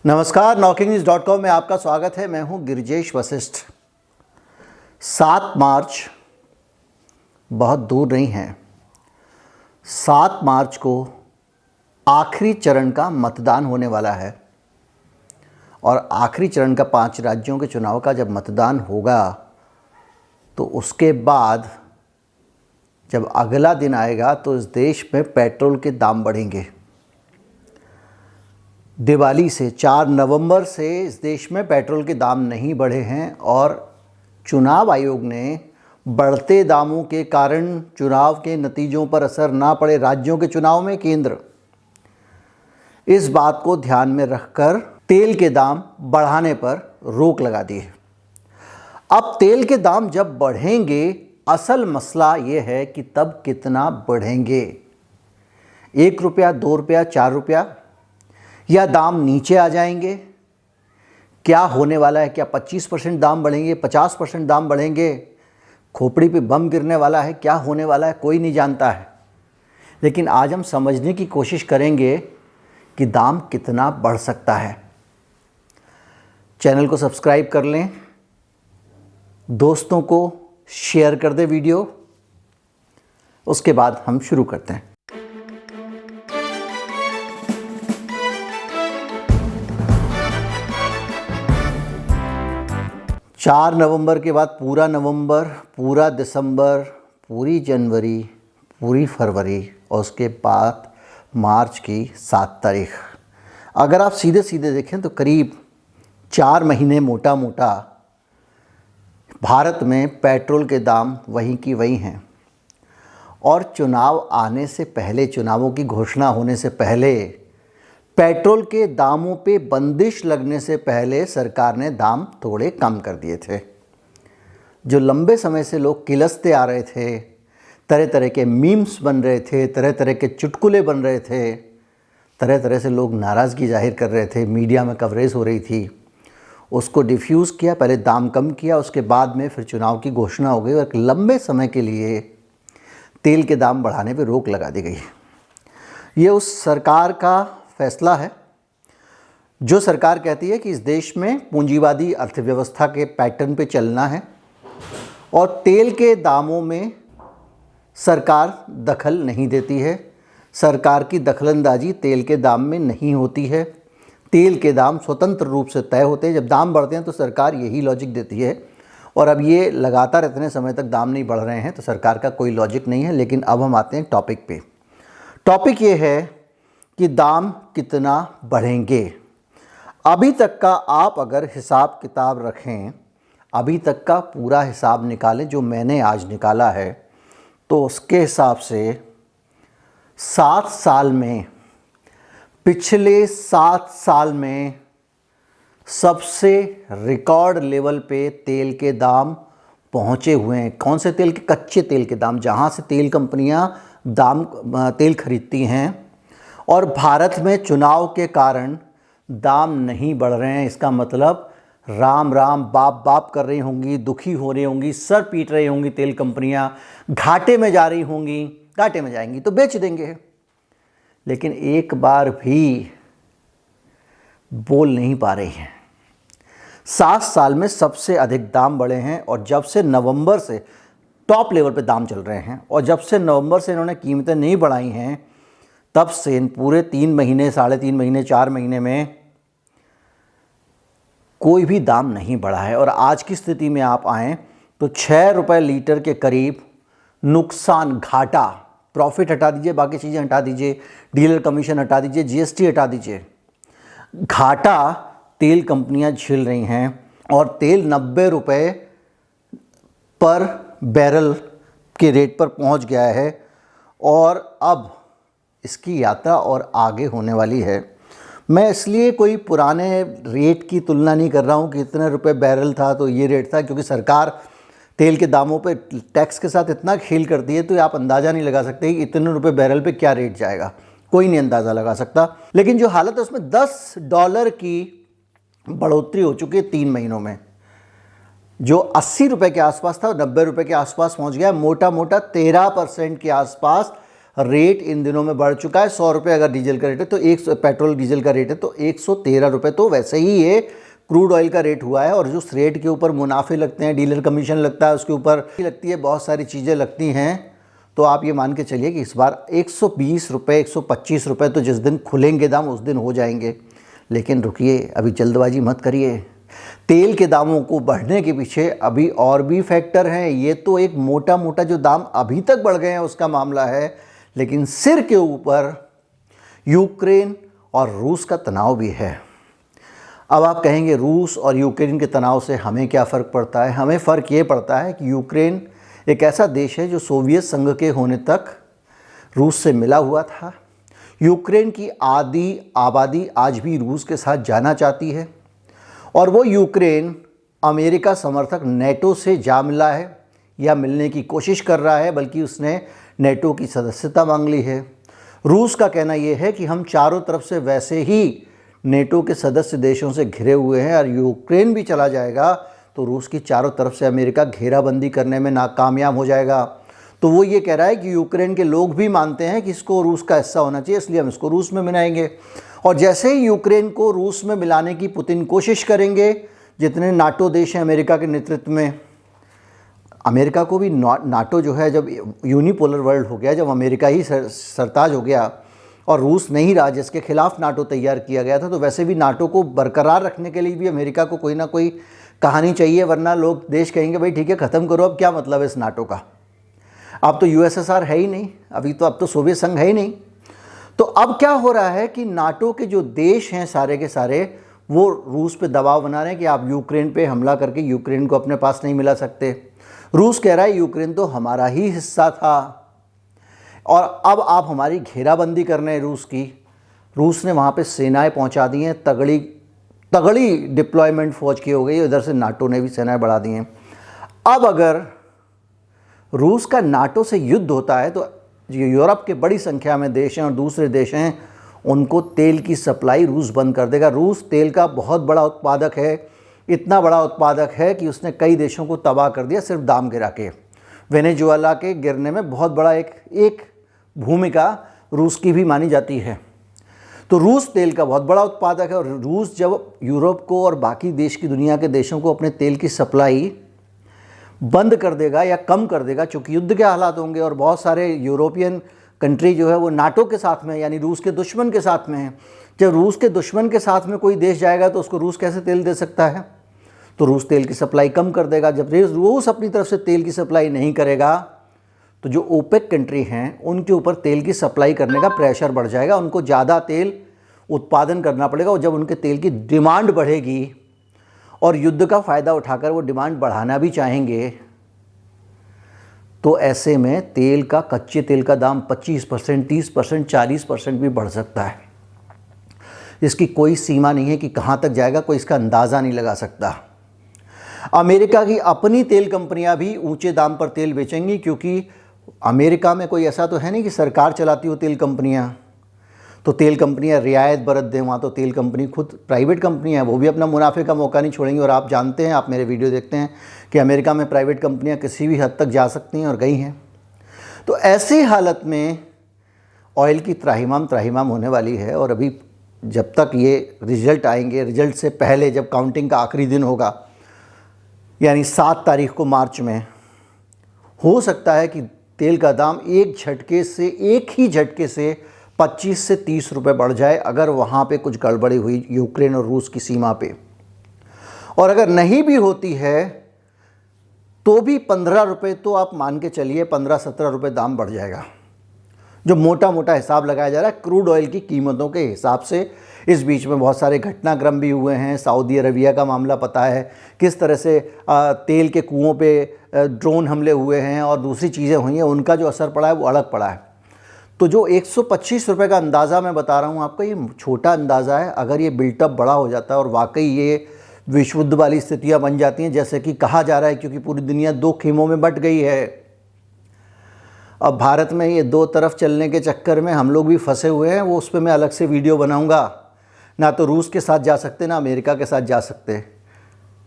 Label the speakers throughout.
Speaker 1: नमस्कार, नॉकिंगन्यूज.com में आपका स्वागत है। मैं हूं गिरिजेश वशिष्ठ। 7 मार्च बहुत दूर नहीं है। 7 मार्च को आखिरी चरण का मतदान होने वाला है और आखिरी चरण का 5 राज्यों के चुनाव का जब मतदान होगा तो उसके बाद जब अगला दिन आएगा तो इस देश में पेट्रोल के दाम बढ़ेंगे। दिवाली से 4 नवंबर से इस देश में पेट्रोल के दाम नहीं बढ़े हैं और चुनाव आयोग ने बढ़ते दामों के कारण चुनाव के नतीजों पर असर ना पड़े राज्यों के चुनाव में केंद्र इस बात को ध्यान में रखकर तेल के दाम बढ़ाने पर रोक लगा दी है। अब तेल के दाम जब बढ़ेंगे, असल मसला ये है कि तब कितना बढ़ेंगे, 1 रुपया, 2 रुपया, 4 रुपया, या दाम नीचे आ जाएंगे। क्या होने वाला है? क्या 25% दाम बढ़ेंगे, 50% दाम बढ़ेंगे, खोपड़ी पे बम गिरने वाला है? क्या होने वाला है कोई नहीं जानता है। लेकिन आज हम समझने की कोशिश करेंगे कि दाम कितना बढ़ सकता है। चैनल को सब्सक्राइब कर लें, दोस्तों को शेयर कर दें वीडियो। उसके बाद हम शुरू करते हैं। 4 नवंबर के बाद पूरा नवंबर, पूरा दिसंबर, पूरी जनवरी, पूरी फरवरी और उसके बाद मार्च की 7 तारीख। अगर आप सीधे सीधे देखें तो करीब 4 महीने मोटा मोटा भारत में पेट्रोल के दाम वहीं की वहीं हैं। और चुनाव आने से पहले, चुनावों की घोषणा होने से पहले, पेट्रोल के दामों पे बंदिश लगने से पहले सरकार ने दाम थोड़े कम कर दिए थे। जो लंबे समय से लोग किलसते आ रहे थे, तरह तरह के मीम्स बन रहे थे, तरह तरह के चुटकुले बन रहे थे, तरह तरह से लोग नाराज़गी जाहिर कर रहे थे, मीडिया में कवरेज हो रही थी, उसको डिफ्यूज़ किया। पहले दाम कम किया, उसके बाद में फिर चुनाव की घोषणा हो गई और एक लंबे समय के लिए तेल के दाम बढ़ाने पर रोक लगा दी गई। ये उस सरकार का फैसला है जो सरकार कहती है कि इस देश में पूंजीवादी अर्थव्यवस्था के पैटर्न पे चलना है और तेल के दामों में सरकार दखल नहीं देती है। सरकार की दखलंदाजी तेल के दाम में नहीं होती है। तेल के दाम स्वतंत्र रूप से तय होते हैं। जब दाम बढ़ते हैं तो सरकार यही लॉजिक देती है और अब ये लगातार इतने समय तक दाम नहीं बढ़ रहे हैं तो सरकार का कोई लॉजिक नहीं है। लेकिन अब हम आते हैं टॉपिक पे। टॉपिक ये है कि दाम कितना बढ़ेंगे। अभी तक का आप अगर हिसाब किताब रखें, अभी तक का पूरा हिसाब निकालें जो मैंने आज निकाला है, तो उसके हिसाब से 7 साल में, पिछले 7 साल में सबसे रिकॉर्ड लेवल पे तेल के दाम पहुंचे हुए हैं। कौन से तेल के? कच्चे तेल के दाम, जहां से तेल कंपनियां तेल खरीदती हैं। और भारत में चुनाव के कारण दाम नहीं बढ़ रहे हैं। इसका मतलब राम राम बाप बाप कर रही होंगी, दुखी हो रही होंगी, सर पीट रही होंगी तेल कंपनियां, घाटे में जा रही होंगी। घाटे में जाएंगी तो बेच देंगे, लेकिन एक बार भी बोल नहीं पा रही हैं। 7 साल में सबसे अधिक दाम बढ़े हैं और जब से नवंबर से टॉप लेवल पे दाम चल रहे हैं और जब से नवंबर से इन्होंने कीमतें नहीं बढ़ाई हैं, तब से इन पूरे 3 महीने, 3.5 महीने, 4 महीने में कोई भी दाम नहीं बढ़ा है। और आज की स्थिति में आप आएँ तो 6 रुपये लीटर के करीब नुकसान, घाटा, प्रॉफिट हटा दीजिए, बाकी चीज़ें हटा दीजिए, डीलर कमीशन हटा दीजिए, जीएसटी हटा दीजिए, घाटा तेल कंपनियां झेल रही हैं। और तेल 90 रुपये पर बैरल के रेट पर पहुंच गया है और अब इसकी यात्रा और आगे होने वाली है। मैं इसलिए कोई पुराने रेट की तुलना नहीं कर रहा हूँ कि इतने रुपए बैरल था तो ये रेट था, क्योंकि सरकार तेल के दामों पे टैक्स के साथ इतना खेल करती है तो आप अंदाज़ा नहीं लगा सकते कि इतने रुपए बैरल पे क्या रेट जाएगा। कोई नहीं अंदाज़ा लगा सकता। लेकिन जो हालत है उसमें $10 की बढ़ोतरी हो चुकी है 3 महीनों में। जो 80 रुपये के आसपास था 90 रुपये के आसपास पहुँच गया। मोटा मोटा 13% के आसपास रेट इन दिनों में बढ़ चुका है। 100 रुपये अगर डीजल का रेट है तो पेट्रोल डीजल का रेट है तो 113 रुपये तो वैसे ही ये क्रूड ऑयल का रेट हुआ है। और जो उस रेट के ऊपर मुनाफे लगते हैं, डीलर कमीशन लगता है, उसके ऊपर लगती है, बहुत सारी चीज़ें लगती हैं। तो आप ये मान के चलिए कि इस बार 120 रुपये 125 रुपये तो जिस दिन खुलेंगे दाम उस दिन हो जाएंगे। लेकिन रुकिए, अभी जल्दबाजी मत करिए। तेल के दामों को बढ़ने के पीछे अभी और भी फैक्टर हैं। ये तो एक मोटा मोटा जो दाम अभी तक बढ़ गए हैं उसका मामला है, लेकिन सिर के ऊपर यूक्रेन और रूस का तनाव भी है। अब आप कहेंगे रूस और यूक्रेन के तनाव से हमें क्या फ़र्क पड़ता है? हमें फ़र्क ये पड़ता है कि यूक्रेन एक ऐसा देश है जो सोवियत संघ के होने तक रूस से मिला हुआ था। यूक्रेन की आधी आबादी आज भी रूस के साथ जाना चाहती है और वो यूक्रेन अमेरिका समर्थक नेटो से जा मिला है या मिलने की कोशिश कर रहा है, बल्कि उसने नेटो की सदस्यता मांग ली है। रूस का कहना ये है कि हम चारों तरफ से वैसे ही नेटो के सदस्य देशों से घिरे हुए हैं और यूक्रेन भी चला जाएगा तो रूस की चारों तरफ से अमेरिका घेराबंदी करने में नाकामयाब हो जाएगा। तो वो ये कह रहा है कि यूक्रेन के लोग भी मानते हैं कि इसको रूस का हिस्सा होना चाहिए, इसलिए हम इसको रूस में मिलाएंगे। और जैसे ही यूक्रेन को रूस में मिलाने की पुतिन कोशिश करेंगे, जितने नाटो देश हैं अमेरिका के नेतृत्व में, अमेरिका को भी नाटो जो है, जब यूनिपोलर वर्ल्ड हो गया, जब अमेरिका ही सरताज हो गया और रूस नहीं रहा जिसके खिलाफ नाटो तैयार किया गया था, तो वैसे भी नाटो को बरकरार रखने के लिए भी अमेरिका को कोई ना कोई कहानी चाहिए, वरना लोग देश कहेंगे भाई ठीक है ख़त्म करो, अब क्या मतलब है इस नाटो का, अब तो यूएसएसआर है ही नहीं, अब तो सोवियत संघ है ही नहीं। तो अब क्या हो रहा है कि नाटो के जो देश हैं सारे के सारे वो रूस पे दबाव बना रहे हैं कि आप यूक्रेन पे हमला करके यूक्रेन को अपने पास नहीं मिला सकते। रूस कह रहा है यूक्रेन तो हमारा ही हिस्सा था और अब आप हमारी घेराबंदी कर रहे हैं रूस की। रूस ने वहाँ पे सेनाएं पहुँचा दी हैं, तगड़ी डिप्लॉयमेंट फ़ौज की हो गई, उधर से नाटो ने भी सेनाएं बढ़ा दी हैं। अब अगर रूस का नाटो से युद्ध होता है तो यूरोप के बड़ी संख्या में देश हैं और दूसरे देश हैं, उनको तेल की सप्लाई रूस बंद कर देगा। रूस तेल का बहुत बड़ा उत्पादक है, इतना बड़ा उत्पादक है कि उसने कई देशों को तबाह कर दिया सिर्फ दाम गिरा के। वेनेजुएला के गिरने में बहुत बड़ा एक भूमिका रूस की भी मानी जाती है। तो रूस तेल का बहुत बड़ा उत्पादक है और रूस जब यूरोप को और बाकी देश की दुनिया के देशों को अपने तेल की सप्लाई बंद कर देगा या कम कर देगा, चूँकि युद्ध के हालात होंगे और बहुत सारे यूरोपियन कंट्री जो है वो नाटो के साथ में, यानी रूस के दुश्मन के साथ में है। जब रूस के दुश्मन के साथ में कोई देश जाएगा तो उसको रूस कैसे तेल दे सकता है? तो रूस तेल की सप्लाई कम कर देगा। जब रूस अपनी तरफ से तेल की सप्लाई नहीं करेगा तो जो ओपेक कंट्री हैं उनके ऊपर तेल की सप्लाई करने का प्रेशर बढ़ जाएगा, उनको ज़्यादा तेल उत्पादन करना पड़ेगा। और जब उनके तेल की डिमांड बढ़ेगी और युद्ध का फ़ायदा उठाकर वो डिमांड बढ़ाना भी चाहेंगे, तो ऐसे में तेल का, कच्चे तेल का दाम 25%, 30%, 40% भी बढ़ सकता है। इसकी कोई सीमा नहीं है कि कहाँ तक जाएगा, कोई इसका अंदाज़ा नहीं लगा सकता। अमेरिका की अपनी तेल कंपनियां भी ऊंचे दाम पर तेल बेचेंगी, क्योंकि अमेरिका में कोई ऐसा तो है नहीं कि सरकार चलाती हो तेल कंपनियां, तो तेल कंपनियां रियायत बरत दें। वहाँ तो तेल कंपनी खुद प्राइवेट कंपनी है, वो भी अपना मुनाफे का मौका नहीं छोड़ेंगी। और आप जानते हैं, आप मेरे वीडियो देखते हैं कि अमेरिका में प्राइवेट कंपनियां किसी भी हद तक जा सकती हैं और गई हैं। तो ऐसी हालत में ऑयल की त्राहिमाम होने वाली है। और अभी जब तक ये रिजल्ट आएंगे, रिजल्ट से पहले जब काउंटिंग का आखिरी दिन होगा, यानी 7 तारीख को मार्च में, हो सकता है कि तेल का दाम एक ही झटके से 25 से 30 रुपये बढ़ जाए, अगर वहाँ पे कुछ गड़बड़ी हुई यूक्रेन और रूस की सीमा पे। और अगर नहीं भी होती है तो भी 15 रुपये तो आप मान के चलिए, 15-17 रुपये दाम बढ़ जाएगा। जो मोटा मोटा हिसाब लगाया जा रहा है क्रूड ऑयल की कीमतों के हिसाब से। इस बीच में बहुत सारे घटनाक्रम भी हुए हैं। सऊदी अरबिया का मामला पता है, किस तरह से तेल के कुओं पे ड्रोन हमले हुए हैं और दूसरी चीज़ें हुई हैं, उनका जो असर पड़ा है वो अलग पड़ा है। तो जो 125 रुपये का अंदाज़ा मैं बता रहा हूँ आपको, ये छोटा अंदाज़ा है। अगर ये बिल्टअप बड़ा हो जाता है और वाकई ये विश्व युद्ध वाली स्थितियाँ बन जाती हैं, जैसे कि कहा जा रहा है, क्योंकि पूरी दुनिया 2 खेमों में बंट गई है। अब भारत में ये 2 तरफ चलने के चक्कर में हम लोग भी फंसे हुए हैं। वो उस पर मैं अलग से वीडियो बनाऊंगा। ना तो रूस के साथ जा सकते, ना अमेरिका के साथ जा सकते,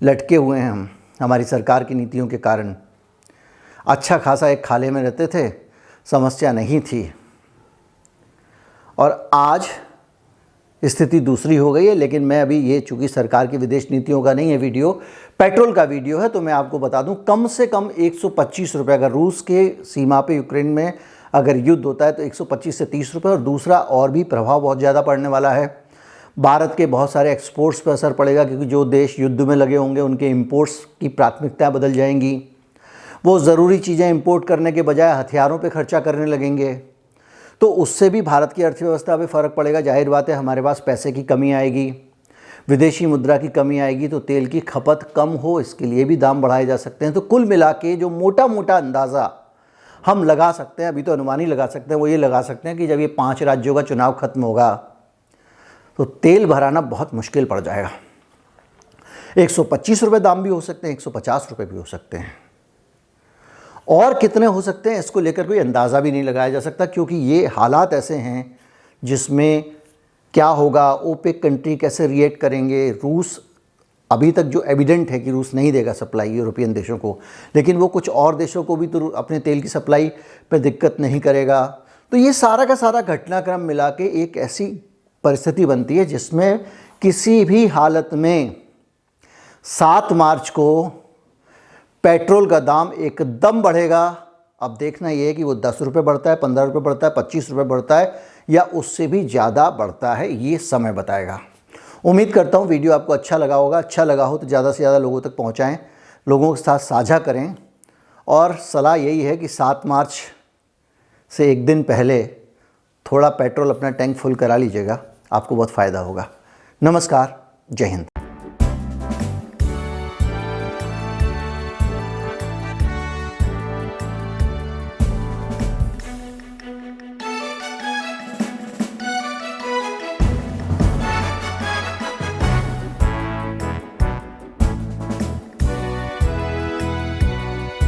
Speaker 1: लटके हुए हैं हम हमारी सरकार की नीतियों के कारण। अच्छा खासा एक खाले में रहते थे, समस्या नहीं थी। और आज स्थिति दूसरी हो गई है। लेकिन मैं अभी ये चूँकि सरकार की विदेश नीतियों का नहीं है वीडियो, पेट्रोल का वीडियो है, तो मैं आपको बता दूं कम से कम 125 रुपये, अगर रूस के सीमा पे यूक्रेन में अगर युद्ध होता है तो 125 से 30 रुपये। और दूसरा और भी प्रभाव बहुत ज़्यादा पड़ने वाला है, भारत के बहुत सारे एक्सपोर्ट्स पर असर पड़ेगा, क्योंकि जो देश युद्ध में लगे होंगे उनके इंपोर्ट्स की प्राथमिकताएँ बदल जाएंगी। वो ज़रूरी चीज़ें इंपोर्ट करने के बजाय हथियारों पर खर्चा करने लगेंगे, तो उससे भी भारत की अर्थव्यवस्था पे फ़र्क पड़ेगा। जाहिर बात है हमारे पास पैसे की कमी आएगी, विदेशी मुद्रा की कमी आएगी, तो तेल की खपत कम हो इसके लिए भी दाम बढ़ाए जा सकते हैं। तो कुल मिला के जो मोटा मोटा अंदाज़ा हम लगा सकते हैं, अभी तो अनुमान ही लगा सकते हैं, वो ये लगा सकते हैं कि जब ये 5 राज्यों का चुनाव खत्म होगा तो तेल भराना बहुत मुश्किल पड़ जाएगा। 125 रुपये दाम भी हो सकते हैं, 150 रुपये भी हो सकते हैं, और कितने हो सकते हैं इसको लेकर कोई अंदाज़ा भी नहीं लगाया जा सकता, क्योंकि ये हालात ऐसे हैं जिसमें क्या होगा, ओपेक कंट्री कैसे रिएक्ट करेंगे। रूस अभी तक जो एविडेंट है कि रूस नहीं देगा सप्लाई यूरोपियन देशों को, लेकिन वो कुछ और देशों को भी तो अपने तेल की सप्लाई पर दिक्कत नहीं करेगा। तो ये सारा का सारा घटनाक्रम मिला के एक ऐसी परिस्थिति बनती है जिसमें किसी भी हालत में 7 मार्च को पेट्रोल का दाम एकदम बढ़ेगा। अब देखना ये है कि वो 10 रुपये बढ़ता है, 15 रुपये बढ़ता है, 25 रुपये बढ़ता है, या उससे भी ज़्यादा बढ़ता है, ये समय बताएगा। उम्मीद करता हूँ वीडियो आपको अच्छा लगा होगा। अच्छा लगा हो तो ज़्यादा से ज़्यादा लोगों तक पहुँचाएँ, लोगों के साथ साझा करें। और सलाह यही है कि 7 मार्च से एक दिन पहले थोड़ा पेट्रोल अपना टैंक फुल करा लीजिएगा, आपको बहुत फ़ायदा होगा। नमस्कार, जय हिंद।